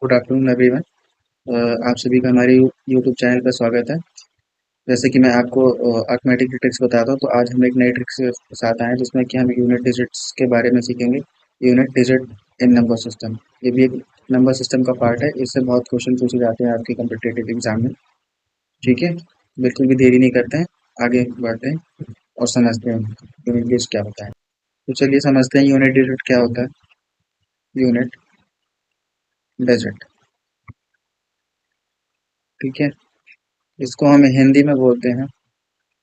Good afternoon everyone. आप सभी का हमारे यूट्यूब चैनल पर स्वागत है। जैसे कि मैं आपको अर्थमेटिक ट्रिक्स बताता हूँ, तो आज हम एक नई ट्रिक्स के साथ आए हैं जिसमें कि हम यूनिट डिजिट्स के बारे में सीखेंगे। Unit digit in number system, ये भी एक नंबर सिस्टम का पार्ट है। इससे बहुत क्वेश्चन पूछे जाते हैं आपके कम्पिटेटिव एग्जाम में। ठीक है, बिल्कुल भी देरी नहीं करते हैं, आगे बढ़ते हैं और समझते हैं यूनिट डिजिट क्या होता है। तो चलिए समझते हैं यूनिट डिजिट क्या होता है। यूनिट डिजिट, ठीक है, इसको हम हिंदी में बोलते हैं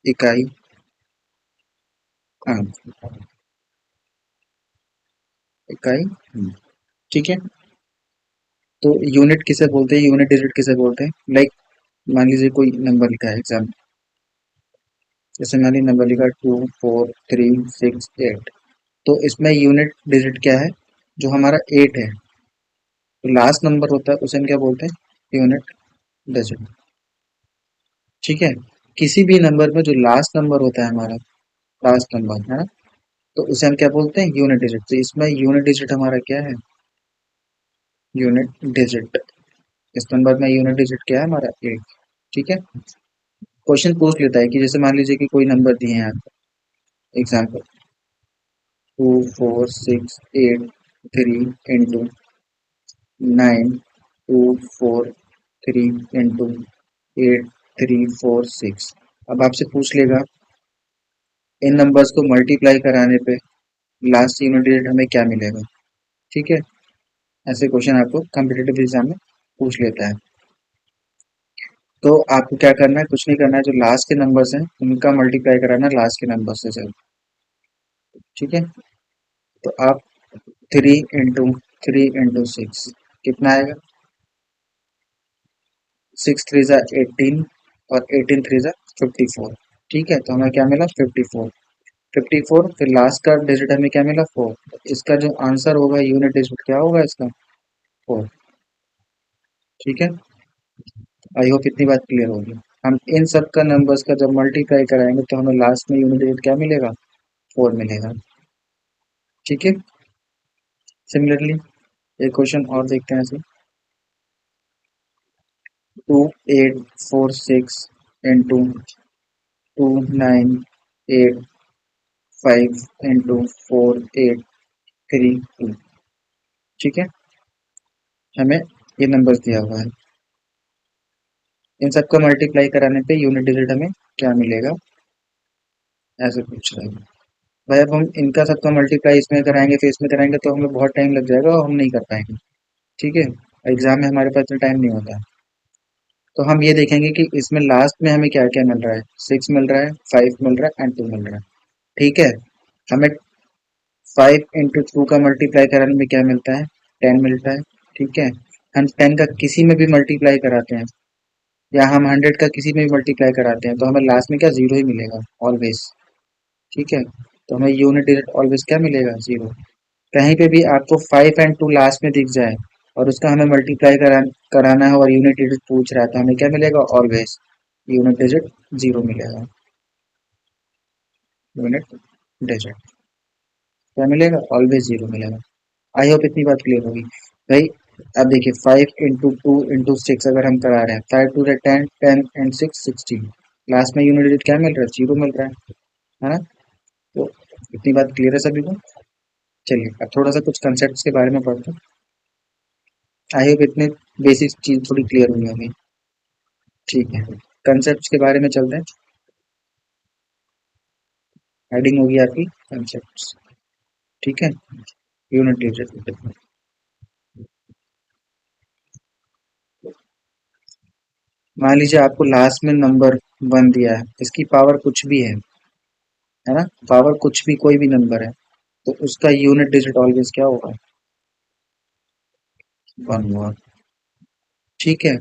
इकाई अंक। इकाई, ठीक है। तो यूनिट किसे बोलते हैं, यूनिट डिजिट किसे बोलते हैं? लाइक मान लीजिए कोई नंबर लिखा है एग्जाम, जैसे मान लीजिए नंबर लिखा 2 4 3 6 8। तो इसमें यूनिट डिजिट क्या है? जो हमारा 8 है, तो लास्ट नंबर होता है उसे हम क्या बोलते हैं? यूनिट डिजिट, ठीक है। किसी भी नंबर में जो लास्ट नंबर होता है हमारा, लास्ट नंबर है ना, तो उसे हम क्या बोलते हैं? Unit digit. तो इसमें यूनिट डिजिट हमारा क्या है? Unit digit. इस नंबर में यूनिट डिजिट क्या है हमारा? 8, ठीक है। क्वेश्चन पूछ लेता है कि जैसे मान लीजिए कि कोई नंबर दिए हैं आपको, एग्जाम्पल 2 4 6 8 3 9 2 4 3 8 3 4 6। अब आपसे पूछ लेगा इन नंबर्स को मल्टीप्लाई कराने पे लास्ट यूनिट डिजिट हमें क्या मिलेगा, ठीक है। ऐसे क्वेश्चन आपको कॉम्पिटेटिव एग्जाम में पूछ लेता है। तो आपको क्या करना है? कुछ नहीं करना है, जो लास्ट के नंबर्स हैं उनका मल्टीप्लाई कराना है लास्ट के नंबर से सिर्फ, ठीक है। तो आप 3 इंटू 6 कितना आएगा? 6 3 ज़ा 18 और 18 3 ज़ा 54, ठीक है। तो हमें क्या मिला? 54। 54, फिर लास्ट का डिजिट हमें क्या मिला? 4। इसका जो आंसर होगा यूनिट डिजिट क्या होगा इसका? 4, ठीक है। आई होप इतनी बात क्लियर होगी। हम इन सब का नंबर्स का जब मल्टीप्लाई कराएंगे तो हमें लास्ट में यूनिट डिजिट क्या मिलेगा? 4 मिलेगा, ठीक है। सिमिलरली एक क्वेश्चन और देखते हैं ऐसे 2846 इंटू 2 9 8 5 इंटू 4 8 3 2, ठीक है। हमें ये नंबर्स दिया हुआ है, इन सबका मल्टीप्लाई कराने पे यूनिट डिजिट हमें क्या मिलेगा, ऐसे पूछ रहे हैं। भाई अब हम इनका सबका मल्टीप्लाई इसमें कराएंगे फिर इसमें कराएंगे तो हमें बहुत टाइम लग जाएगा और हम नहीं कर पाएंगे, ठीक है। एग्जाम में हमारे पास इतना टाइम नहीं होता। तो हम ये देखेंगे कि इसमें लास्ट में हमें क्या क्या मिल रहा है। 6 मिल रहा है, 5 मिल रहा है एंड 2 मिल रहा है, ठीक है। हमें 5 इंटू 2 का मल्टीप्लाई कराने में क्या मिलता है? 10 मिलता है, ठीक है। हम 10 का किसी में भी मल्टीप्लाई कराते हैं या हम 100 का किसी में भी मल्टीप्लाई कराते हैं तो हमें लास्ट में क्या? जीरो ही मिलेगा ऑलवेज, ठीक है। तो हमें यूनिट डिजिट ऑलवेज क्या मिलेगा? जीरो। कहीं पे भी आपको 5 एंड 2 लास्ट में दिख जाए और उसका हमें मल्टीप्लाई कराना है और यूनिट डिजिट पूछ रहा है तो हमें क्या मिलेगा? ऑलवेज यूनिट डिजिट जीरो मिलेगा। यूनिट डिजिट क्या मिलेगा? ऑलवेज जीरो मिलेगा। आई होप इतनी बात क्लियर होगी भाई। अब देखिए 5 इंटू 2 इंटू 6 अगर हम करा रहे हैं, 5 2 10, 10 एंड 6 16, लास्ट में यूनिट डिजिट क्या मिल रहा है? जीरो मिल रहा है ना। तो इतनी बात क्लियर है सभी को। चलिए अब थोड़ा सा कुछ कंसेप्ट के बारे में पढ़ते हैं। आई होप इतने बेसिक चीज थोड़ी क्लियर हुई होगी, ठीक है। कंसेप्ट के बारे में चलते हैं। हेडिंग होगी आपकी कंसेप्ट, ठीक है। यूनिट डिजिट, मान लीजिए आपको लास्ट में नंबर 1 दिया है, इसकी पावर कुछ भी है ना। पावर कुछ भी कोई भी नंबर है तो उसका यूनिट डिजिट ऑलवेज क्या होगा? 1 होगा, ठीक है।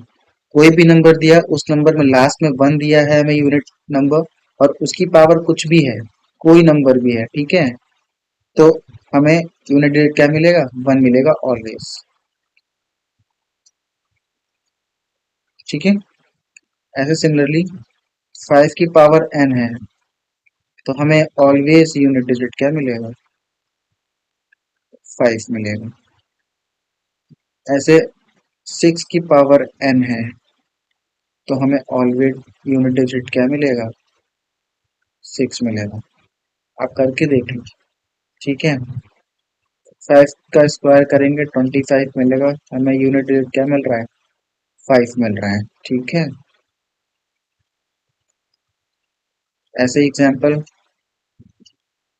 कोई भी नंबर दिया, उस नंबर में लास्ट में 1 दिया है हमें यूनिट नंबर, और उसकी पावर कुछ भी है, कोई नंबर भी है, ठीक है। तो हमें यूनिट डिजिट क्या मिलेगा? 1 मिलेगा ऑलवेज, ठीक है। ऐसे सिमिलरली 5 की पावर n है तो हमें ऑलवेज यूनिट डिजिट क्या मिलेगा? 5 मिलेगा। ऐसे 6 की पावर n है तो हमें ऑलवेज यूनिट डिजिट क्या मिलेगा? 6 मिलेगा। आप करके देख लीजिए। ठीक है, 5 का स्क्वायर करेंगे 25 मिलेगा, हमें यूनिट डिजिट क्या मिल रहा है? 5 मिल रहा है। ठीक है, ऐसे एग्जाम्पल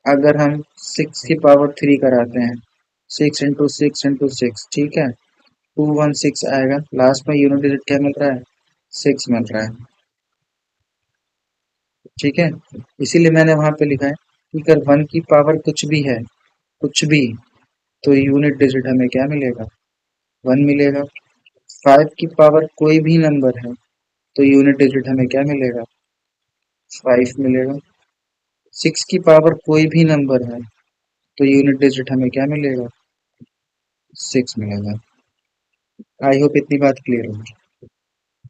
अगर हम 6 की पावर 3 कराते हैं, 6 इंटू 6 ठीक है, 216 आएगा, लास्ट में यूनिट डिजिट क्या मिल रहा है? 6 मिल रहा है। ठीक है, इसीलिए मैंने वहां पे लिखा है कि अगर 1 की पावर कुछ भी है, कुछ भी, तो यूनिट डिजिट हमें क्या मिलेगा? 1 मिलेगा। 5 की पावर कोई भी नंबर है तो यूनिट डिजिट हमें क्या मिलेगा? 5 मिलेगा। 6 की पावर कोई भी नंबर है तो यूनिट डिजिट हमें क्या मिलेगा? 6 मिलेगा। आई होप इतनी बात क्लियर होगी।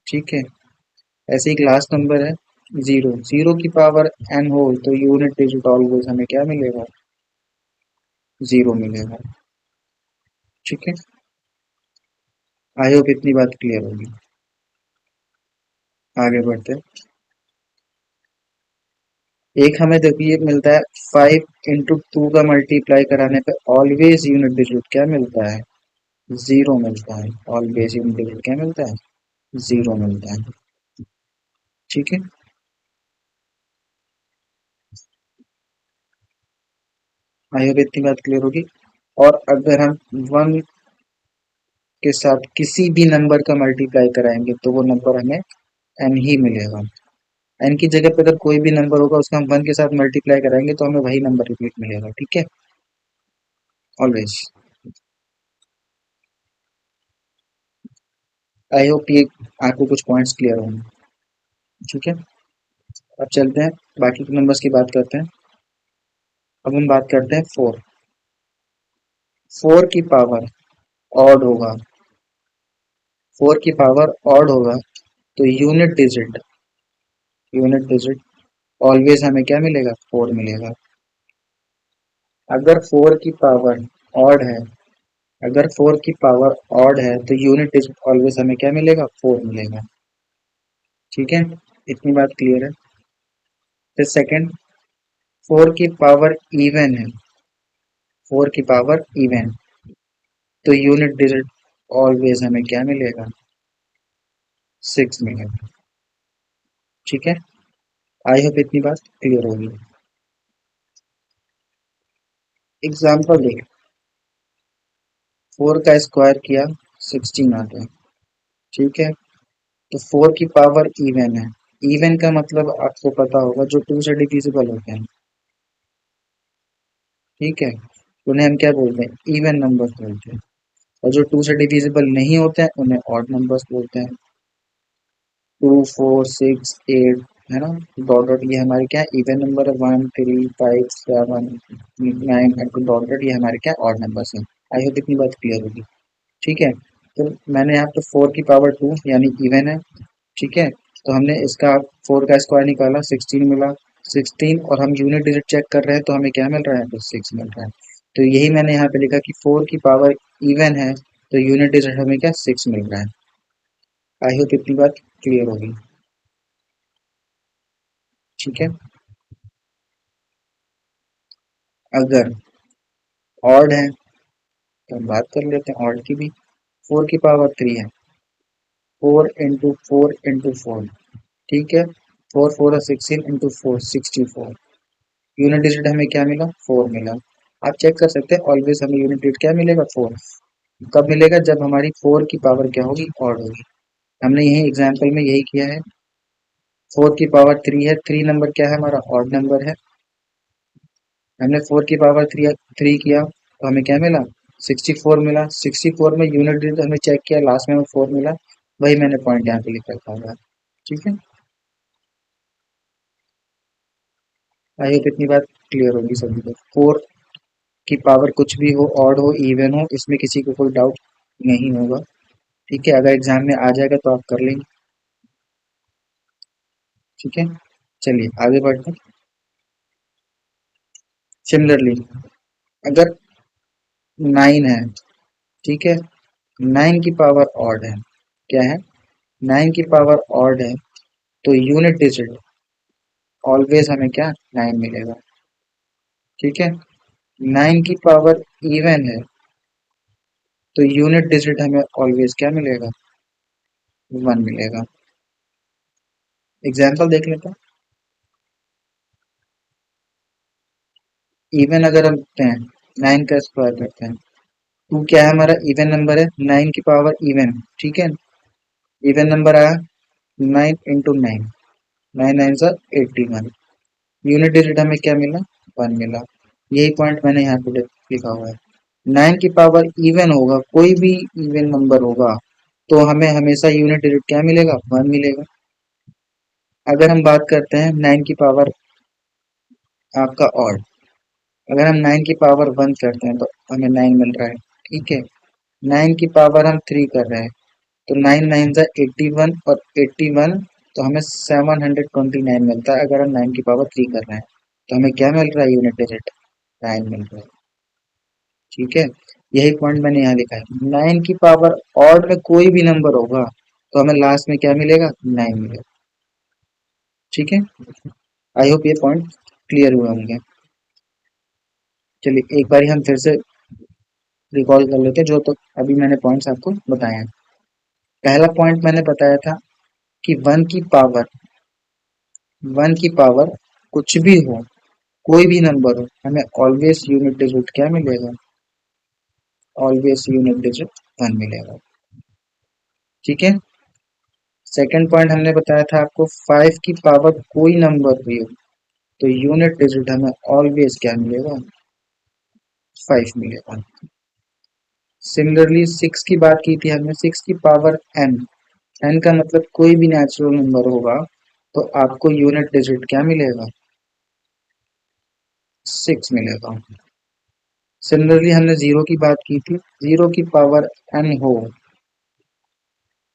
ठीक है, ऐसे एक लास्ट नंबर है जीरो, जीरो की पावर n हो तो यूनिट डिजिट ऑलवेज हमें क्या मिलेगा? जीरो मिलेगा। ठीक है, आई होप इतनी बात क्लियर होगी। आगे बढ़ते हैं। एक हमें देखिए मिलता है 5 इंटू 2 का मल्टीप्लाई कराने पे ऑलवेज यूनिट डिजिट क्या मिलता है? जीरो मिलता है। ऑलवेज यूनिट डिजिट क्या मिलता है? जीरो मिलता है। ठीक है, आई होप इतनी बात क्लियर होगी। और अगर हम 1 के साथ किसी भी नंबर का मल्टीप्लाई कराएंगे तो वो नंबर हमें n ही मिलेगा। n की जगह पे अगर कोई भी नंबर होगा उसका हम 1 के साथ मल्टीप्लाई कराएंगे तो हमें वही नंबर रिपीट मिलेगा। ठीक है, ऑलवेज। आई होप ये आपको कुछ पॉइंट्स क्लियर होंगे। ठीक है, अब चलते हैं बाकी के नंबर्स की बात करते हैं। अब हम बात करते हैं 4। 4 की पावर ऑड होगा, 4 की पावर ऑड होगा तो यूनिट डिजिट ऑलवेज हमें क्या मिलेगा? 4 मिलेगा। अगर 4 की पावर ऑड है, अगर 4 की पावर ऑड है तो यूनिट डिजिट ऑलवेज हमें क्या मिलेगा? 4 मिलेगा। ठीक है, इतनी बात क्लियर है। फिर सेकंड, 4 की पावर इवन है, 4 की पावर इवन, तो यूनिट डिजिट ऑलवेज हमें क्या मिलेगा? 6 मिलेगा। ठीक है, आई होप इतनी बात क्लियर होगी। एग्जाम्पल देख, 4 का स्क्वायर किया 16 आ गया। ठीक है, तो 4 की पावर इवन है। इवन का मतलब आपको पता होगा जो 2 से डिविजिबल होते हैं। ठीक है, उन्हें हम क्या बोलते हैं? इवन नंबर्स बोलते हैं। और जो 2 से डिविजिबल नहीं होते हैं उन्हें ऑड नंबर्स बोलते हैं। 2 4 6 8 है ना, डॉट डॉट, ये हमारे क्या इवन नंबर है। 1 3 5 7 9 डॉट डॉट, ये हमारे क्या ऑड नंबर्स हैं। आई होप इतनी बात क्लियर होगी। ठीक है, तो मैंने यहाँ पे 4 की पावर 2 यानी इवन है। ठीक है, तो हमने इसका 4 का स्क्वायर निकाला 16 मिला। 16 और हम यूनिट डिजिट चेक कर रहे हैं तो हमें क्या मिल रहा है? तो 6 मिल रहा है। तो यही मैंने यहाँ पे लिखा कि 4 की पावर इवन है तो यूनिट डिजिट हमें क्या? 6 मिल रहा है। आई होप इतनी बात क्लियर होगी। ठीक है, अगर ऑड है तो हम बात कर लेते हैं ऑड की भी। 4 की पावर 3 है, 4 इंटू 4 इंटू 4। ठीक है, 4 4 16 इंटू 4 64। यूनिट डिजिट हमें क्या मिला? 4 मिला। आप चेक कर सकते हैं ऑलवेज हमें यूनिट डिजिट क्या मिलेगा? 4। कब मिलेगा? जब हमारी 4 की पावर क्या होगी? ऑड होगी। हमने यही एग्जाम्पल में यही किया है। 4 की पावर 3 है, 3 नंबर क्या है? हमारा ऑड नंबर है। हमने 4 की पावर 3 किया तो हमें क्या मिला? 64 मिला। 64 में यूनिट डिजिट हमने चेक किया, लास्ट में हमें 4 मिला। वही मैंने पॉइंट यहाँ पे लिख रखा हुआ है। ठीक है, आई होप इतनी बात क्लियर होगी सभी को। 4 की पावर कुछ भी हो, ऑड हो, इवन हो, इसमें किसी को कोई डाउट नहीं होगा। ठीक है, अगर एग्जाम में आ जाएगा तो आप कर लेंगे। ठीक है, चलिए आगे बढ़ते हैं। सिमिलरली अगर 9 है, ठीक है, नाइन की पावर ऑड है, क्या है, नाइन की पावर ऑड है, तो यूनिट डिजिट ऑलवेज हमें क्या, नाइन मिलेगा। ठीक है, नाइन की पावर इवन है, तो यूनिट डिजिट हमें ऑलवेज क्या मिलेगा, वन मिलेगा। एग्जाम्पल देख लेते हैं। इवन अगर हम करते हैं, नाइन का स्क्वायर करते हैं, टू क्या है, हमारा इवन नंबर है, नाइन की पावर इवन, ठीक है, इवन नंबर आया, nine into nine, nine nine सा 81, यूनिट डिजिट हमें क्या मिला, वन मिला। यही पॉइंट मैंने यहाँ पे लिखा हुआ है। नाइन की पावर इवन होगा, कोई भी इवन नंबर होगा, तो हमें हमेशा यूनिट डिजिट क्या मिलेगा, वन मिलेगा। अगर हम बात करते हैं नाइन की पावर आपका ऑड, अगर हम नाइन की पावर वन करते हैं तो हमें नाइन मिल रहा है, ठीक है, नाइन की पावर हम थ्री कर रहे हैं, तो नाइन नाइन सा 81, और 81 तो हमें 729 मिलता है। अगर हम नाइन की पावर थ्री कर रहे हैं तो हमें क्या मिल रहा है, यूनिट डिजिट नाइन मिल रहा है। ठीक है, यही पॉइंट मैंने यहाँ लिखा है। नाइन की पावर ऑड में कोई भी नंबर होगा तो हमें लास्ट में क्या मिलेगा, नाइन मिलेगा। ठीक है, आई होप ये पॉइंट क्लियर हुआ होंगे। चलिए एक बार हम फिर से रिकॉल कर लेते हैं जो तो अभी मैंने पॉइंट्स आपको बताए हैं। पहला पॉइंट मैंने बताया था कि वन की पावर कुछ भी हो, कोई भी नंबर हो, हमें ऑलवेज यूनिट डिजिट क्या मिलेगा, ऑलवेज यूनिट डिजिट वन मिलेगा। ठीक है, सेकंड पॉइंट हमने बताया था आपको, फाइव की पावर कोई नंबर भी हो तो यूनिट डिजिट हमें ऑलवेज क्या मिलेगा, फाइव मिलेगा। सिमिलरली सिक्स की बात की थी हमने, सिक्स की पावर एन, एन का मतलब कोई भी नेचुरल नंबर होगा तो आपको यूनिट डिजिट क्या मिलेगा, सिक्स मिलेगा। सिमिलरली हमने जीरो की बात की थी, जीरो की पावर एन हो,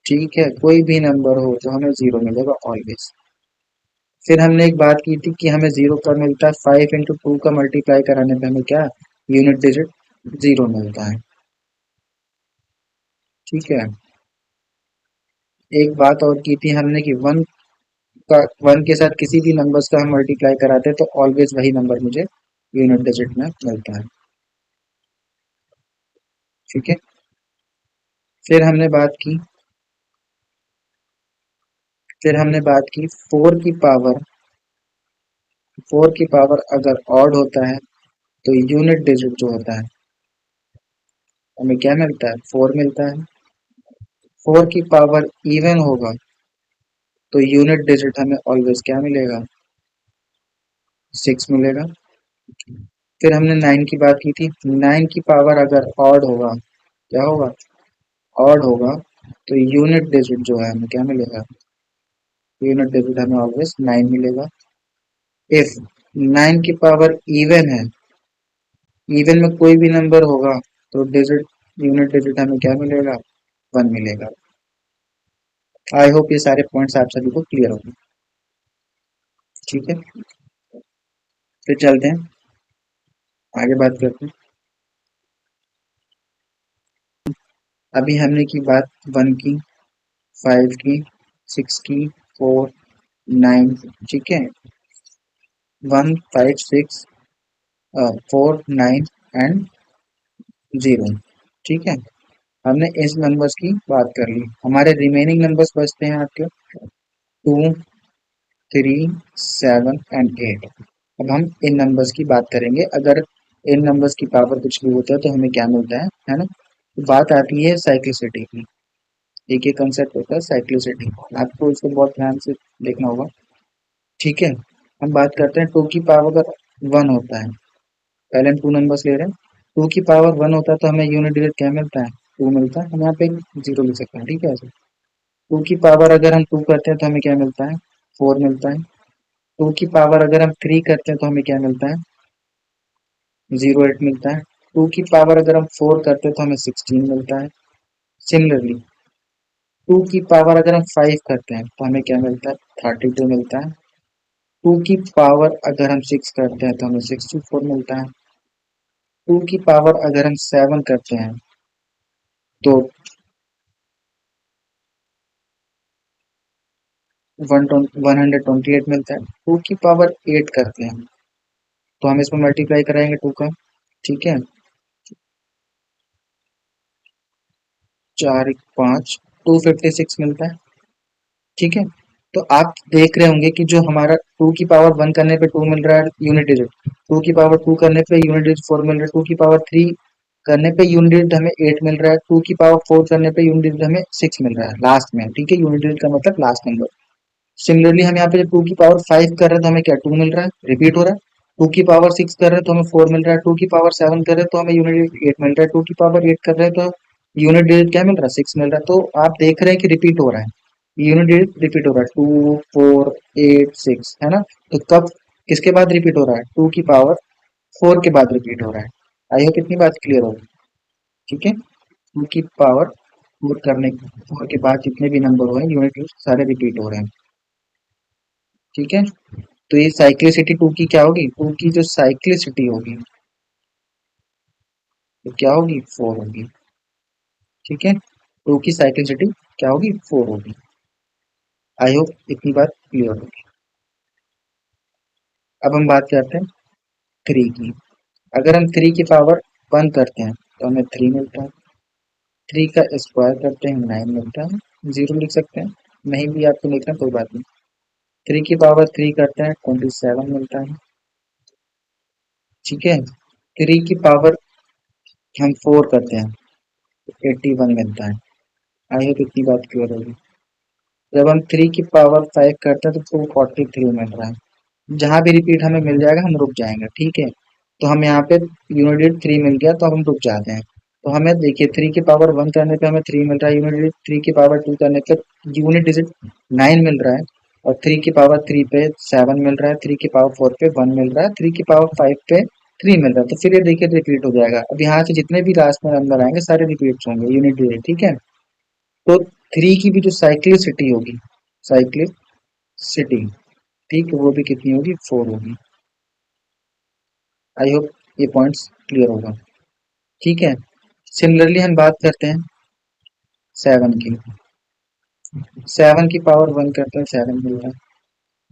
ठीक है, कोई भी नंबर हो तो हमें जीरो मिलेगा ऑलवेज। फिर हमने एक बात की थी कि हमें जीरो कब मिलता है, फाइव इंटू टू का मल्टीप्लाई कराने पे हमें क्या, यूनिट डिजिट जीरो मिलता है। ठीक है, एक बात और की थी हमने कि का वन के साथ किसी भी नंबर्स का हम मल्टीप्लाई कराते हैं तो ऑलवेज वही नंबर मुझे यूनिट डिजिट में मिलता है। ठीक है, फिर हमने बात की, फोर की पावर अगर ऑड होता है तो यूनिट डिजिट जो होता है हमें क्या मिलता है, फोर मिलता है। फोर की पावर इवन होगा तो यूनिट डिजिट हमें ऑलवेज क्या मिलेगा, सिक्स मिलेगा। फिर हमने नाइन की बात की थी, नाइन की पावर अगर ऑड होगा, क्या होगा, ऑड होगा, तो यूनिट डिजिट जो है हमें क्या मिलेगा, यूनिट डिजिट हमें ऑलवेज नाइन मिलेगा। इफ नाइन की पावर इवन है, इवन में कोई भी नंबर होगा तो डिजिट, यूनिट डिजिट हमें क्या मिलेगा, वन मिलेगा। आई होप ये सारे पॉइंट्स आप सभी को क्लियर होंगे। ठीक है, फिर चलते हैं आगे बात करते हैं। अभी हमने की बात वन की, फाइव की, सिक्स की, फोर, नाइन, ठीक है, one, five, six, four, nine and zero. ठीक है, हमने इस नंबर्स की बात कर ली, हमारे रिमेनिंग नंबर्स बचते हैं आपके two, three, seven and eight. अब हम इन नंबर्स की बात करेंगे, अगर इन नंबर्स की पावर कुछ भी होता है तो हमें क्या मिलता है ना, तो बात आती है साइक्लिसिटी की। एक एक कंसेप्ट होता है साइक्लिसिटी, आपको इसको बहुत ध्यान से देखना होगा। ठीक है, हम बात करते हैं टू की पावर अगर वन होता है, पहले हम टू नंबर्स ले रहे हैं, टू की पावर वन होता है तो हमें यूनिट डिजिट क्या मिलता है, टू मिलता है। हम यहाँ पे जीरो लिख सकते हैं, ठीक है। टू की पावर अगर हम टू करते हैं तो हमें क्या मिलता है, फोर मिलता है। टू की पावर अगर हम थ्री करते हैं तो हमें क्या मिलता है, जीरो एट मिलता है। टू की पावर अगर हम फोर करते हैं तो हमें 16 मिलता है। सिमिलरली टू की पावर अगर हम फाइव करते हैं तो हमें क्या मिलता है, 32 मिलता है। टू की पावर अगर हम सिक्स करते हैं तो हमें 64 मिलता है। टू की पावर अगर हम सेवन करते हैं तो 128 मिलता है, 2 की पावर 8 करते हैं तो हम इसमें मल्टीप्लाई कराएंगे 2 का, ठीक है। 4 1 5, 256 मिलता है, ठीक है। तो आप देख रहे होंगे कि जो हमारा 2 की पावर 1 करने पे 2 मिल रहा है यूनिट डिजिट, 2 की पावर 2 करने पे यूनिट डिजिट 4 मिल रहा है, 2 की पावर 3 करने पे यूनिट डिजिट हमें 8 मिल रहा है, 2 की पावर 4 करने पे यूनिट डिजिट हमें 6 मिल रहा है लास्ट में, ठीक है। यूनिट डिजिट का मतलब लास्ट नंबर। सिमिलरली हम यहाँ पे जब 2 की पावर 5 कर रहे हैं तो हमें क्या 2 मिल रहा है, रिपीट हो रहा है। 2 की पावर 6 कर रहे हैं तो हमें 4 मिल रहा है, 2 की पावर 7 कर रहे हैं तो हमें यूनिट डिजिट 8 मिल रहा है, 2 की पावर 8 कर रहे हैं तो यूनिट डिजिट क्या मिल रहा है 6 मिल रहा है। तो आप देख रहे हैं कि रिपीट हो रहा है, यूनिट डिजिट रिपीट हो रहा है, 2 4 8 6 है ना। तो कब किसके बाद रिपीट हो रहा है, 2 की पावर 4 के बाद रिपीट हो रहा है। आई होप इतनी बात क्लियर होगी, ठीक है। 2 की पावर 4 करने 4 के बाद जितने भी नंबर हुए यूनिट डिजिट सारे रिपीट हो रहे हैं, ठीक है। तो ये साइक्लिसिटी 2 की क्या होगी, 2 की जो साइक्लिसिटी होगी तो क्या होगी 4 होगी, ठीक है। 2 की साइक्लिसिटी क्या होगी 4 होगी। आई होप इतनी बात क्लियर होगी। अब हम बात करते हैं 3 की। अगर हम 3 की पावर 1 करते हैं तो हमें 3 मिलता है, 3 का स्क्वायर करते हैं 9 मिलता है, 0 लिख सकते हैं, नहीं भी आपको लिखना कोई बात नहीं। 3 की पावर 3 करते हैं 27 मिलता है, ठीक है। 3 की पावर हम 4 करते हैं तो 81 मिलता है। आई होप इतनी बात क्लियर होगी। जब हम 3 की पावर 5 करते हैं तो 243 मिल रहा है, जहां भी रिपीट हमें मिल जाएगा हम रुक जाएंगे, ठीक है। तो हम यहाँ पे यूनिट 3 मिल गया तो हम रुक जाते हैं। तो हमें देखिए 3 की पावर 1 करने पे हमें 3 मिल रहा है, यूनिट डिजिट 3 की पावर 2 करने पे यूनिट डिजिट 9 मिल रहा है, और 3 की पावर 3 पे 7 मिल रहा है, 3 की पावर 4 पे 1 मिल रहा है, 3 की पावर 5 पे 3 मिल रहा है। तो फिर ये देखिए रिपीट हो जाएगा। अब यहाँ से जितने भी लास्ट में नंबर आएंगे सारे रिपीट होंगे यूनिट डिजिट, ठीक है। तो 3 की भी जो साइक्लिसिटी होगी, साइक्लिसिटी, ठीक है, वो भी कितनी होगी 4 होगी। आई होप ये पॉइंट्स क्लियर होगा, ठीक है। सिमिलरली हम बात करते हैं 7 की। 7 की पावर 1 करते हैं 7 मिलता है,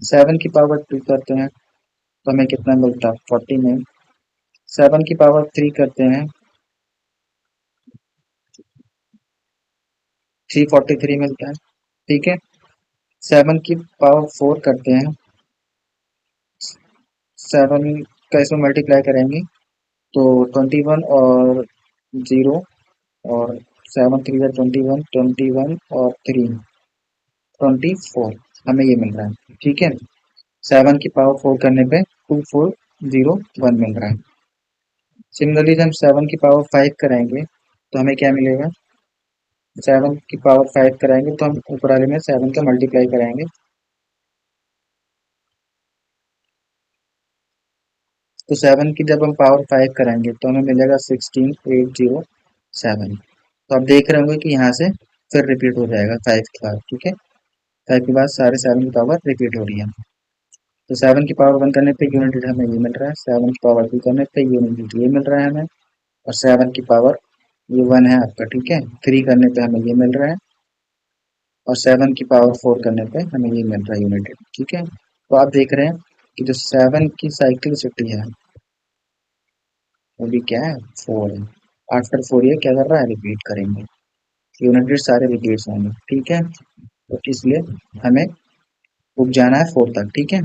7 की पावर 2 करते हैं तो हमें कितना मिलता है 49। 7 की पावर 3 करते हैं 343 मिलता है, ठीक है। 7 की पावर 4 करते हैं, 7 का इसमें मल्टीप्लाई करेंगे तो 21 और 0, और 7 3 21, 21 और 3 24, हमें ये मिल रहा है, ठीक है। 7 की पावर 4 करने पे 2401 मिल रहा है। सिमिलरली जब हम 7 की पावर 5 कराएंगे तो हमें क्या मिलेगा, 7 की पावर 5 कराएंगे तो हम ऊपर वाले में 7 का मल्टीप्लाई कराएंगे, तो 7 की जब हम पावर 5 कराएंगे तो हमें मिलेगा 16807। तो आप देख रहे होंगे कि यहाँ से फिर रिपीट हो जाएगा 5 के बाद, ठीक है। 5 के बाद सारे 7 की पावर रिपीट हो रही है। तो 7 की पावर 1 करने पे यूनिट हमें ये मिल रहा है, 7 की पावर 2 करने पे यूनिट ये मिल रहा है हमें, और 7 की पावर ये 1 है आपका, ठीक है। 3 करने पे हमें ये मिल रहा है, और 7 की पावर 4 करने पे हमें ये मिल रहा है यूनिट, ठीक है। तो आप देख रहे हैं कि जो 7 की साइक्लिसिटी है वो भी क्या है 4 है। आफ्टर 4 ये क्या कर रहा है रिपीट करेंगे, यूनिट सारे रिपीट होंगे, ठीक है। तो इसलिए हमें रुक जाना है 4 तक, ठीक है।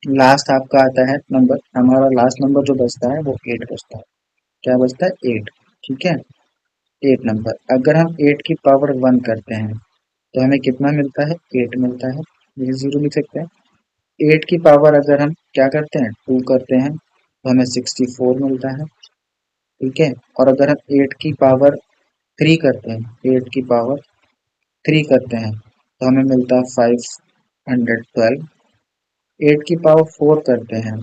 लास्ट आपका आता है नंबर, हमारा लास्ट नंबर जो बचता है वो 8 बचता है। क्या बचता है 8, ठीक है। 8 नंबर, अगर हम 8 की पावर 1 करते हैं तो हमें कितना मिलता है 8 मिलता है, ये 0 लिख सकते हैं। 8 की पावर अगर हम क्या करते हैं 2 करते हैं तो हमें 64 मिलता है, ठीक है। और अगर हम 8 की पावर 3 करते हैं, 8 की पावर 3 करते हैं तो हमें मिलता है 512। 8 की पावर 4 करते हैं,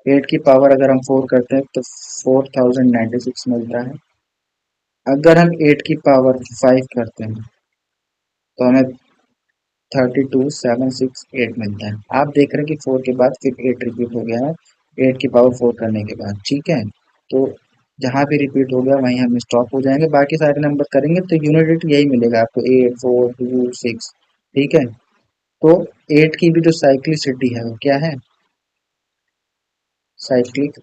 8 की पावर अगर हम 4 करते हैं तो 4096 मिलता है। अगर हम 8 की पावर 5 करते हैं तो हमें 32768 मिलता है। आप देख रहे हैं कि 4 के बाद फिर 8 रिपीट हो गया है 8 की पावर 4 करने के बाद, ठीक है। तो जहाँ भी रिपीट हो गया वहीं हम स्टॉप हो जाएंगे, बाकी सारे नंबर करेंगे तो यूनिट डिजिट यही मिलेगा आपको, 8 4 2 6। ठीक है, तो 8 की भी जो साइक्लिसिटी है वो क्या है, साइक्लिक,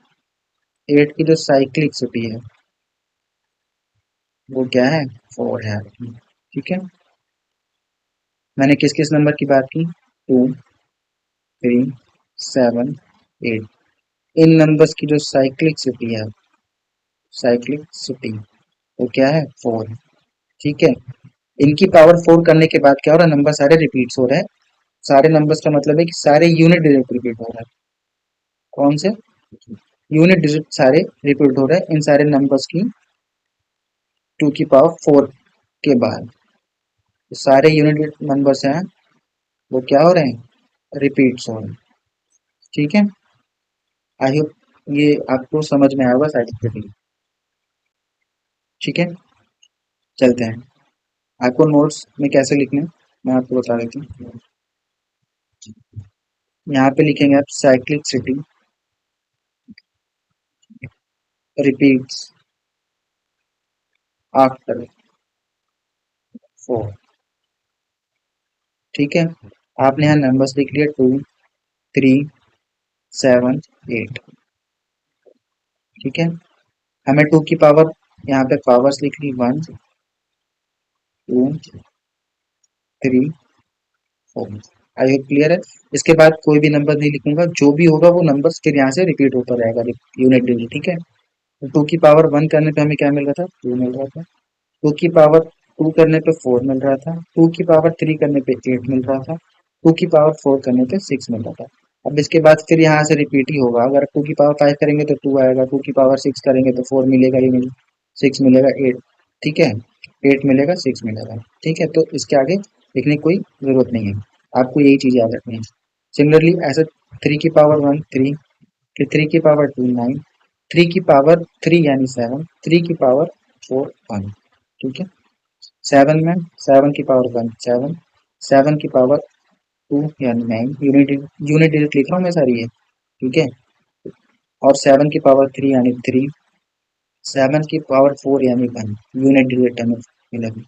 8 की जो साइक्लिसिटी है वो क्या है, 4 है आपकी। ठीक है, मैंने किस किस नंबर की बात की, 2 3 7 8, इन नंबर्स की जो साइक्लिक सिटी है, साइक्लिक सिटी वो क्या है, 4। ठीक है, इनकी पावर 4 करने के बाद क्या हो रहा है, नंबर सारे रिपीट्स हो रहे हैं। सारे नंबर्स का मतलब है कि सारे यूनिट डिजिट रिपीट हो रहा है। कौन से यूनिट डिजिट सारे रिपीट हो रहे हैं इन सारे नंबर्स की 2 की पावर 4 के बाद। तो सारे यूनिट नंबर्स हैं वो क्या हो रहे हैं, रिपीट्स हो रहे हैं। ठीक है, आई होप ये आपको समझ में आएगा साइंटिफिकली। ठीक है, चलते हैं। आपको नोट्स में कैसे लिखना है मैं आपको बता देती हूँ। यहाँ पे लिखेंगे आप साइक्लिक सिटी रिपीट्स आफ्टर 4। ठीक है, आपने यहाँ नंबर्स लिख लिया, 2 3 7 8। ठीक है, हमें 2 की पावर, यहाँ पे पावर्स लिख ली, 1 2 3 4। आई होप क्लियर है। इसके बाद कोई भी नंबर नहीं लिखूंगा, जो भी होगा वो नंबर फिर यहाँ से रिपीट होता रहेगा यूनिट डिजिट। ठीक है, तो 2 की पावर 1 करने पे हमें क्या मिल रहा था, 2 मिल रहा था। 2 की पावर 2 करने पे 4 मिल रहा था। 2 की पावर 3 करने पे 8 मिल रहा था। 2 की पावर 4 करने पे 6 मिल रहा था। अब इसके बाद फिर यहाँ से रिपीट ही होगा, अगर 2 की पावर 5 करेंगे तो 2 आएगा, 2 की पावर 6 करेंगे तो 4 मिलेगा, ही मिलेगा, 6 मिलेगा, 8। ठीक है, 8 मिलेगा, 6 मिलेगा। ठीक है, तो इसके आगे लिखने की कोई जरूरत नहीं है, आपको यही चीज याद रखनी है। सिमिलरली ऐसे 3 की पावर 1 3, फिर 3 की पावर 2 9, 3 की पावर 3 यानी 7, 3 की पावर 4 1। ठीक है, 7 में 7 की पावर 1 7, 7 की पावर 2 यानी 9, यूनिट यूनिट डिजिट लिख रहा हूँ मैं सारी है। ठीक है, और 7 की पावर 3 यानी 3, 7 की पावर 4 यानी 1, यूनिट डिजिट हमें मिलेगा।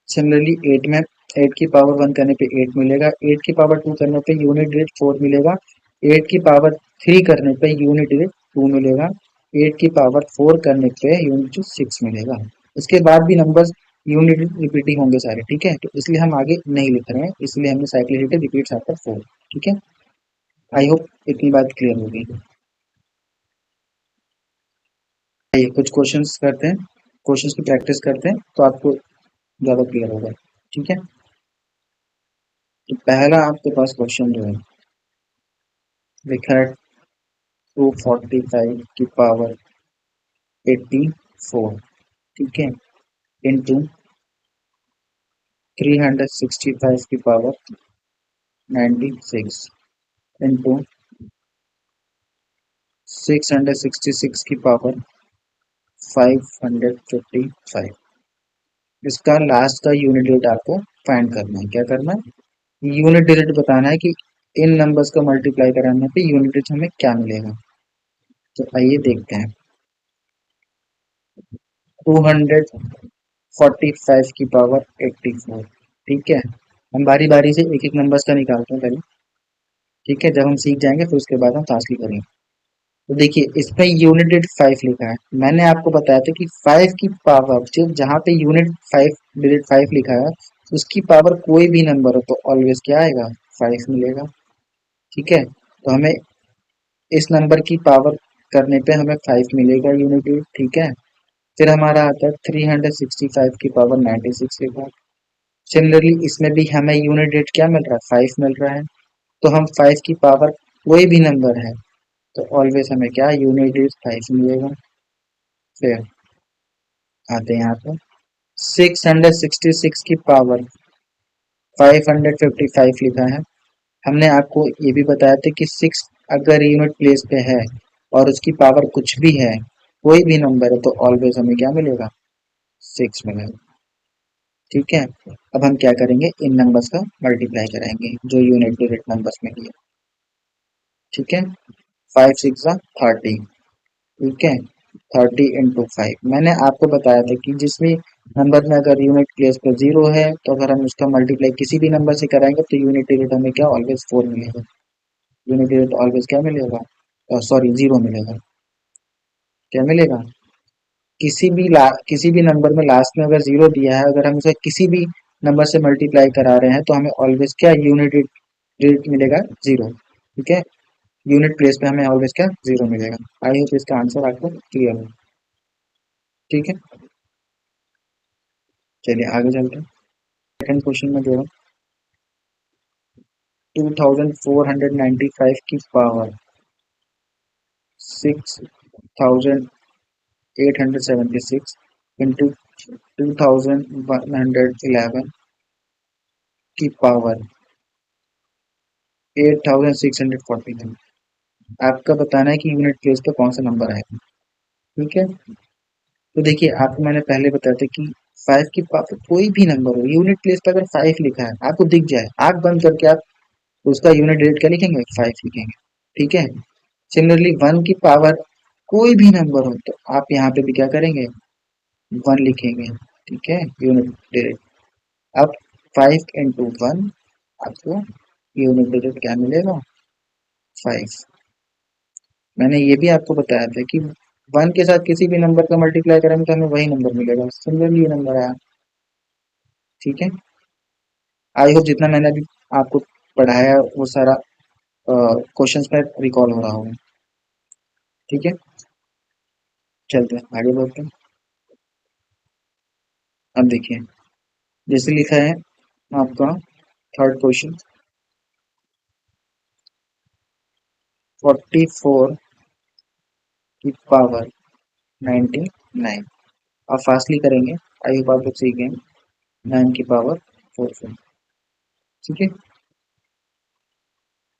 सिमिलरली 8 में 8 की पावर 1 करने पे 8 मिलेगा, 8 की पावर 2 करने पे यूनिट डिजिट 4 मिलेगा, 8 की पावर 3 करने पे यूनिट डिजिट 2 मिलेगा, 8 की पावर 4 करने पे यूनिट डिजिट 6 मिलेगा। इसके बाद भी नंबर्स यूनिट रिपीटिंग होंगे सारे। ठीक है, तो इसलिए हम आगे नहीं लिख रहे हैं, इसलिए हमने साइक्लिसिटी रिपीट्स आफ्टर 4। ठीक है, आई होप इतनी बात क्लियर होगी। आइए कुछ क्वेश्चंस करते हैं, क्वेश्चंस की प्रैक्टिस करते हैं तो आपको ज्यादा क्लियर होगा। ठीक है, तो पहला आपके पास क्वेश्चन जो है लिखा है 245 की पावर 84। ठीक है, इंटू 365 की पावर 96, इंटू 666 की पावर 555। इसका लास्ट का यूनिट डिजिट आपको फाइंड करना है। क्या करना है, यूनिट डिजिट बताना है कि इन नंबर्स को मल्टीप्लाई कराने पे यूनिट डिजिट हमें क्या मिलेगा। तो आइए देखते हैं, 245 की पावर 84। ठीक है, हम बारी बारी से एक एक नंबर्स का निकालते हैं पहले। ठीक है, जब हम सीख जाएंगे फिर उसके बाद हम फास्टली करेंगे। तो देखिए इसमें यूनिट डिजिट 5 लिखा है, मैंने आपको बताया था कि 5 की पावर जो जहाँ पे यूनिट 5 डिजिट 5 लिखा है उसकी पावर कोई भी नंबर हो तो ऑलवेज क्या आएगा, 5 मिलेगा। ठीक है, तो हमें इस नंबर की पावर करने पे हमें 5 मिलेगा यूनिट डिजिट। ठीक है, फिर हमारा आता है 365 की पावर 96 लिखा है। सिमिलरली इसमें भी हमें यूनिट डिजिट क्या मिल रहा है, 5 मिल रहा है। तो हम 5 की पावर कोई भी नंबर है तो ऑलवेज हमें क्या यूनिट डिजिट 5 मिलेगा। फिर आते हैं यहाँ पे 666 की पावर 555 लिखा है। हमने आपको ये भी बताया था कि 6 अगर यूनिट प्लेस पे है और उसकी पावर कुछ भी है, कोई भी नंबर है तो ऑलवेज हमें क्या मिलेगा, 6 मिलेगा। ठीक है, अब हम क्या करेंगे, इन नंबर्स का मल्टीप्लाई कराएंगे जो यूनिट डिजिट नंबर्स में दिए। ठीक है, 5 6 30, ठीक है। 30 × 5 मैंने आपको बताया था कि जिस भी नंबर में अगर यूनिट प्लेस पर जीरो है तो अगर हम उसका मल्टीप्लाई किसी भी नंबर से कराएंगे तो यूनिट डिजिट हमें क्या ऑलवेज 4 मिलेगा। यूनिट डिजिट ऑलवेज क्या मिलेगा, सॉरी जीरो मिलेगा। क्या मिलेगा, किसी भी नंबर में लास्ट में अगर जीरो दिया है, अगर हम उसे किसी भी नंबर से मल्टीप्लाई करा रहे हैं तो हमें ऑलवेज क्या यूनिट डिजिट मिलेगा, जीरो। ठीक है, यूनिट प्लेस पे हमें ऑलवेज क्या जीरो मिलेगा। आई होप इसका आंसर आपको क्लियर हो। ठीक है, चलिए आगे चलते हैं। सेकंड क्वेश्चन में जो 2495 की पावर 6876 इंटू 2111 की पावर 8649, आपका बताना है कि यूनिट प्लेस पे कौन सा नंबर आएगा। ठीक है, तो देखिए आपको मैंने पहले बताया था कि 5 की पावर कोई भी नंबर हो, यूनिट प्लेस पे अगर 5 लिखा है आपको दिख जाए, आंख बंद करके आप उसका यूनिट डिजिट क्या लिखेंगे, 5 लिखेंगे। ठीक है, सिमिलरली 1 की पावर कोई भी नंबर हो तो आप यहाँ पे भी क्या करेंगे, 1 लिखेंगे। ठीक है, यूनिट डिजिट। अब 5 × 1 आपको यूनिट डिजिट क्या मिलेगा, 5। मैंने ये भी आपको बताया था कि 1 के साथ किसी भी नंबर का मल्टीप्लाई करेंगे तो हमें वही नंबर मिलेगा, सिमिलरली ये नंबर आया। ठीक है, आई होप जितना मैंने अभी आपको पढ़ाया वो सारा क्वेश्चंस में रिकॉल हो रहा होगा। ठीक है, चलते हैं आगे बढ़ते हैं। अब देखिए जैसे लिखा है आपका थर्ड क्वेश्चन, 44 की पावर 99। आप फास्टली करेंगे, आई होप आप लोग सीख गए। 9 की पावर 4। ठीक है,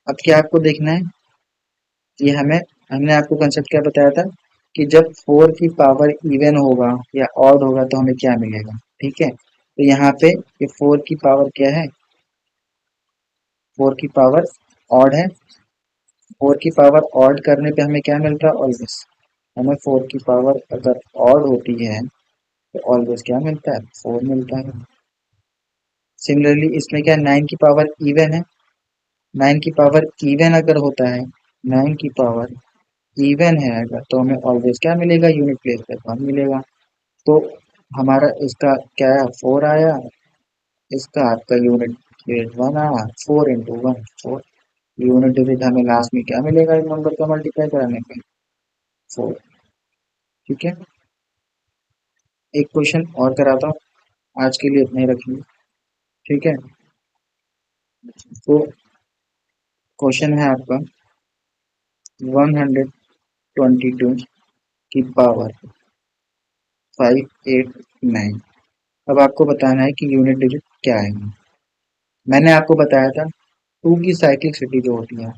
अब क्या आपको देखना है, ये हमने आपको कंसेप्ट क्या बताया था कि जब 4 की पावर इवन होगा या ऑड होगा तो हमें क्या मिलेगा। ठीक है, तो यहाँ पे ये 4 की पावर क्या है, 4 की पावर ऑड है। 4 की पावर ऑड करने पे हमें क्या मिलता है, ऑलवेज हमें 4 की पावर अगर ऑड होती है तो ऑलवेज क्या मिलता है, 4 मिलता है। सिमिलरली इसमें क्या 9 की पावर इवन है, 9 की पावर इवन अगर होता है, 9 की पावर इवन है अगर तो हमें ऑलवेज क्या मिलेगा, यूनिट प्लेस पे 1 मिलेगा। तो हमारा इसका क्या है, 4 आया, इसका आपका यूनिट डिजिट 1 आया, 4 × 1 4। यूनिट डिजिट हमें लास्ट में क्या मिलेगा, इस नंबर का मल्टीप्लाई कराने पे 4। ठीक है, एक क्वेश्चन और कराता हूँ, आज के लिए इतना ही रखिए। ठीक है, तो क्वेश्चन है आपका 122 की पावर 589। अब आपको बताना है कि यूनिट डिजिट क्या है। मैंने आपको बताया था 2 की साइक्लिक सिटी जो होती है,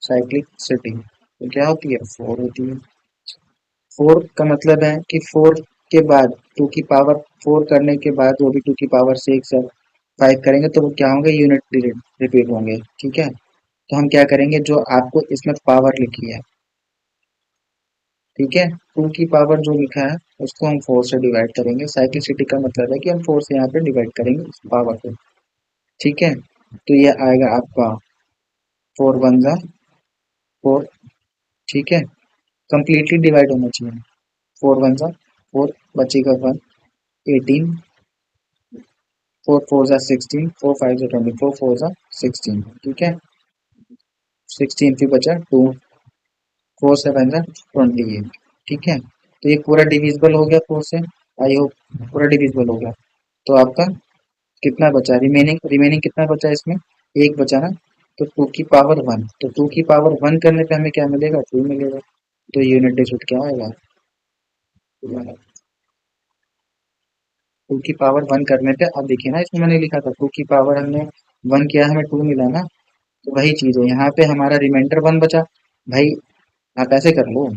साइक्लिक सिटी तो क्या होती है, 4 होती है। 4 का मतलब है कि 4 के बाद 2 की पावर 4 करने के बाद वो भी 2 की पावर 6 या 5 करेंगे तो वो क्या होंगे, यूनिट डिजिट रिपीट होंगे। ठीक है, तो हम क्या करेंगे, जो आपको इसमें पावर लिखी है, ठीक है, 2 की पावर जो लिखा है उसको हम 4 से डिवाइड करेंगे। साइक्लिसिटी का मतलब है कि हम 4 से यहाँ पे डिवाइड करेंगे उस पावर को। ठीक है, तो ये आएगा आपका 4 × 1 = 4। ठीक है, कंप्लीटली डिवाइड होना चाहिए। 4 × 1 = 4, बचेगा 1, 18, 4 × 4 = 16, 4 × 5 = 24, 4 × 16। ठीक है, 16 फिर बचा 2, 4 × 7 = 28। ठीक है, तो ये पूरा डिविजिबल हो गया 4 से, आई होप पूरा डिविजिबल हो गया। तो आपका कितना बचा, रिमेनिंग रिमेनिंग कितना बचा इसमें, एक बचा ना, तो 2 की पावर 1, तो 2 की पावर 1 करने पे हमें क्या मिलेगा, 2 मिलेगा। तो यूनिट डिजिट क्या आएगा, 2 की पावर 1 करने पे, अब देखिए ना इसमें मैंने लिखा था 2 की पावर हमने 1 किया, हमें 2 मिला ना, तो वही चीज है यहाँ पे हमारा रिमाइंडर 1 बचा। भाई आप ऐसे कर लो,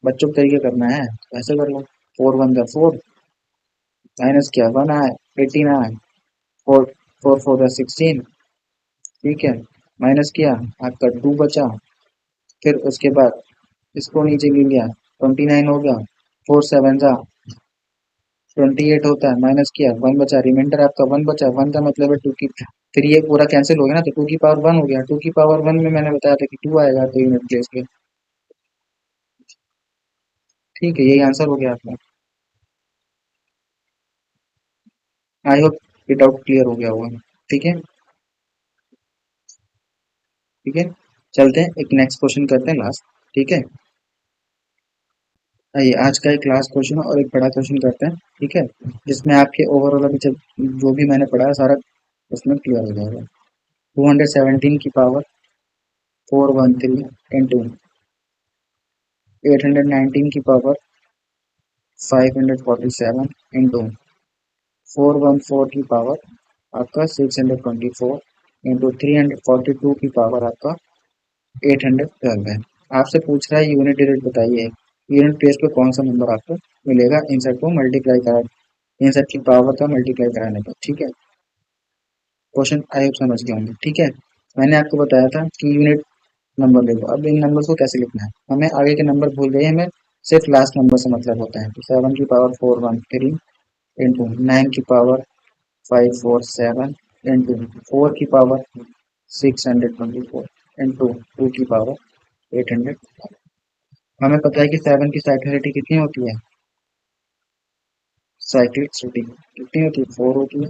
बच्चों को तरीके करना है तो ऐसे कर लो, 4 × 1 = 4, माइनस किया 1 आए, 18 आए, 4 × 4 = 16। ठीक है, माइनस किया आपका 2 बचा, फिर उसके बाद इसको नीचे ले लिया, 29 हो गया, 4 7 जा 28 होता है, माइनस किया, 1 बचा, रिमाइंडर आपका 1 बचा, 1 का मतलब है 2 की, फिर ये पूरा कैंसिल हो गया ना, तो 2 की पावर 1 हो गया, 2 की पावर 1 में मैंने बताया था कि 2 आएगा तो यूनिट प्लेस पे। ठीक है, यही आंसर हो गया आपका। आई होप ये डाउट क्लियर हो गया होगा। ठीक है, ठीक है, चलते हैं एक नेक्स्ट क्वेश्चन करते हैं लास्ट। ठीक है, आइए आज का एक लास्ट क्वेश्चन और एक बड़ा क्वेश्चन करते हैं। ठीक है, जिसमें आपके ओवरऑल अभी जो भी मैंने पढ़ा है सारा उसमें क्लियर हो जाएगा। 217 की पावर 413 इंटू 819 की पावर 547 इंटू 414 की पावर आपका 624 इंटू 342 की पावर आपका 812 है। आपसे पूछ रहा है यूनिट डिजिट बताइए, यूनिट प्लेस पे कौन सा नंबर आपको मिलेगा इन सब को मल्टीप्लाई करा, इन सब की पावर का मल्टीप्लाई कराने पर। ठीक है, क्वेश्चन आई होप समझ गए होंगे। ठीक है, मैंने आपको बताया था कि यूनिट नंबर ले लो। अब इन नंबर को कैसे लिखना है, हमें आगे के नंबर भूल गए, हमें सिर्फ लास्ट नंबर से मतलब होता है। तो 7 की पावर 413 इंटू 9 की पावर 547 इंटू 4 की पावर 624 इंटू 2 की पावर 800। हमें पता है कि 7 की साइक्लिसिटी कितनी होती है, साइक्लिसिटी कितनी होती है, 4 होती है।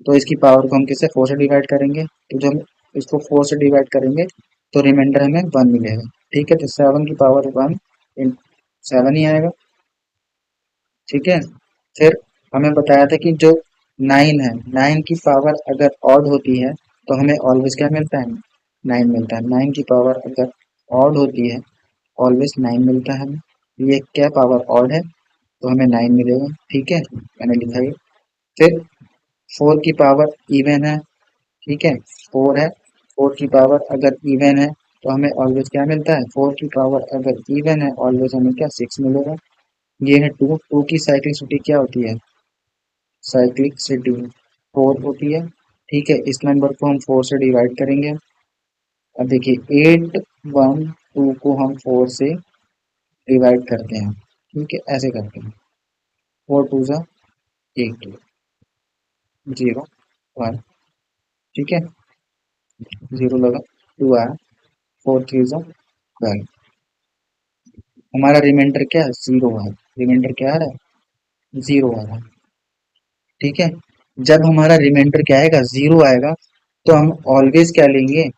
तो इसकी पावर को हम किससे 4 से डिवाइड करेंगे, तो जब हम इसको 4 से डिवाइड करेंगे तो रिमाइंडर हमें 1 मिलेगा। ठीक है, तो 7 की पावर 1 7 ही आएगा। ठीक है, फिर हमें बताया था कि जो 9 है, 9 की पावर अगर ऑड होती है तो हमें ऑलवेज क्या मिलता है, 9 मिलता है। 9 की पावर अगर ऑड होती है ऑलवेज 9 मिलता है हमें। ये क्या पावर ऑड है तो हमें 9 मिलेगा। ठीक है, मैंने लिखा है। फिर 4 की पावर इवन है। ठीक है, 4 है, 4 की पावर अगर इवन है तो हमें ऑलवेज क्या मिलता है, 4 की पावर अगर इवन है ऑलवेज हमें क्या 6 मिलेगा। ये है 2, 2 की साइक्लिक सिटी क्या होती है, साइक्लिक सिटी 4 होती है। ठीक है, इस नंबर को हम 4 से डिवाइड करेंगे। अब देखिए 8 1 2 को हम 4 से डिवाइड करते हैं। ठीक है, ऐसे करते हैं, 4 2 जा 8 0 1। ठीक है, 0 लगा, 2 आया, 4 3 जा 12। हमारा रिमाइंडर क्या है, 0 है। रिमाइंडर क्या आ रहा है, 0 आ रहा है। ठीक है, जब हमारा रिमाइंडर क्या आएगा, 0 आएगा, तो हम ऑलवेज क्या लेंगे,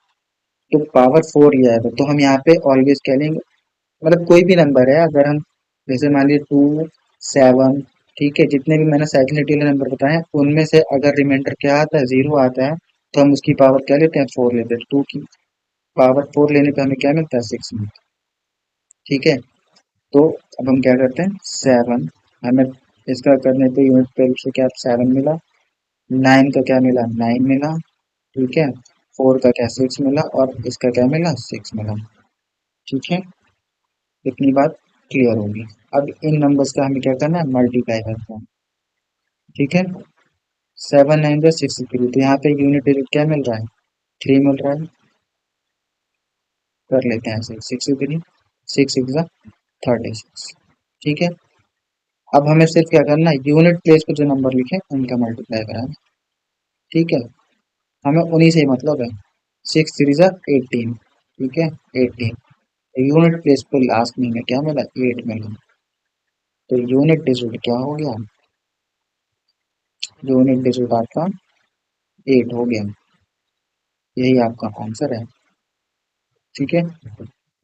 तो पावर 4 ही आएगा, तो हम यहाँ पे ऑलवेज क्या लेंगे, मतलब कोई भी नंबर है अगर हम, जैसे मान लीजिए 2 7, ठीक है, जितने भी मैंने साइक्लिक नंबर बताए हैं उनमें से अगर रिमाइंडर क्या आता है, 0 आता है, तो हम उसकी पावर क्या लेते हैं, 4 लेते हैं। 2 की पावर 4 लेने पे हमें क्या मिलता है, 6 मिलता है। ठीक है, तो अब हम क्या करते हैं, 7 हमें इसका करने पे यूनिट पे से क्या 7 मिला, 9 का क्या मिला, 9 मिला। ठीक है, 4 का क्या 6 मिला, और इसका क्या मिला, 6 मिला। ठीक है, इतनी बात क्लियर होगी। अब इन नंबर्स का हमें क्या करना है, मल्टीप्लाई करते हैं। ठीक है, 7 9 जा 63, तो यहाँ पे यूनिट डिजिट क्या मिल रहा है, 3 मिल रहा है। कर लेते हैं ऐसे, 63 6 6 जा 36। ठीक है, अब हमें सिर्फ क्या करना है, यूनिट प्लेस पे जो नंबर लिखे उनका मल्टीप्लाई कराना। ठीक है, हमें उन्हीं से ही मतलब है, 6 3 जा 18। ठीक है, 18 यूनिट प्लेस पे लास्ट में क्या मिला, 8 मिला। तो यूनिट डिजिट क्या हो गया, यूनिट डिजिट आपका 8 हो गया। यही आपका आंसर है। ठीक है,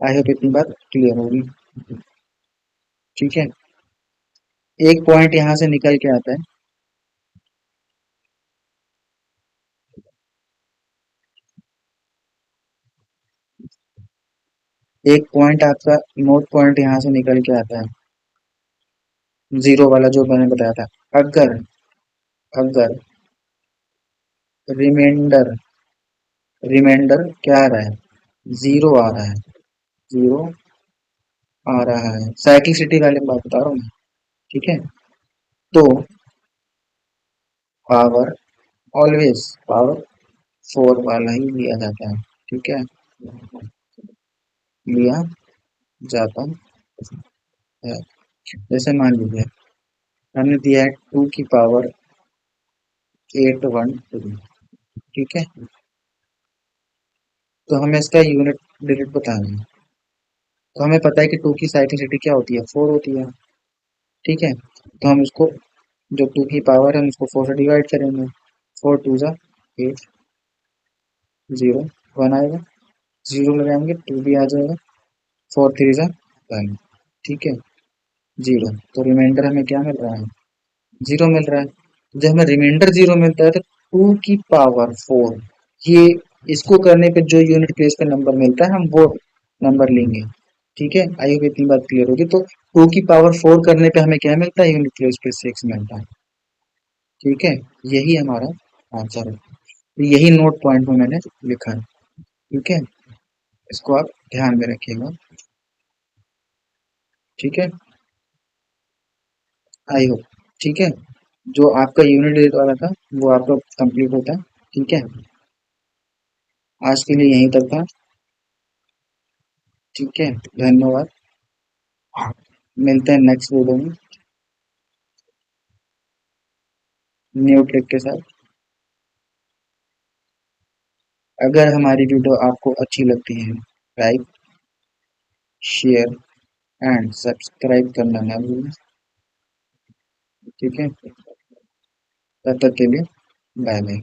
आई होप इतनी बात क्लियर होगी। ठीक है, एक पॉइंट यहाँ से निकल के आता है, एक पॉइंट आपका नोट पॉइंट यहाँ से निकल के आता है, जीरो वाला जो मैंने बताया था। अगर अगर रिमाइंडर, रिमाइंडर क्या आ रहा है, 0 आ रहा है, 0 आ रहा है, साइक्लिसिटी वाले बात बता रहा हूँ मैं। ठीक है, तो पावर ऑलवेज पावर 4 वाला ही लिया जाता है। ठीक है, लिया जाता है। जैसे मान लीजिए हमने दिया है 2 की पावर 812, ठीक है। तो हमें इसका यूनिट डिजिट बताना है। तो हमें पता है कि 2 की साइक्लिसिटी क्या होती है, 4 होती है, ठीक है। तो हम उसको, जो 2 की पावर है हम उसको 4 से डिवाइड करेंगे। 4 2 8, 0 1 आएगा, 0 लगाएंगे 2 भी आ जाएगा, 4 3 1, ठीक है, 0। तो रिमाइंडर हमें क्या मिल रहा है, 0 मिल रहा है। जब हमें रिमाइंडर 0 मिलता है तो 2 की पावर 4, ये इसको करने पे जो यूनिट प्लेस पे नंबर मिलता है हम वो नंबर लेंगे, ठीक है। आई होप इतनी बात क्लियर होगी। तो 2 की पावर 4 करने पे हमें क्या मिलता है, यूनिट प्लेस पे 6 मिलता है, ठीक है। यही हमारा आंसर है। तो यही नोट पॉइंट में मैंने लिखा है, ठीक है। इसको आप ध्यान में रखिएगा, ठीक है। आई होप, ठीक है। जो आपका यूनिट डिजिट वाला था वो आपका कंप्लीट होता है, ठीक है। आज के लिए यहीं तक था, ठीक है। धन्यवाद। मिलते हैं नेक्स्ट वीडियो में न्यू ट्रिक के साथ। अगर हमारी वीडियो आपको अच्छी लगती है, लाइक शेयर एंड सब्सक्राइब करना ना भूलें, ठीक है। तब तक के लिए बाय बाय।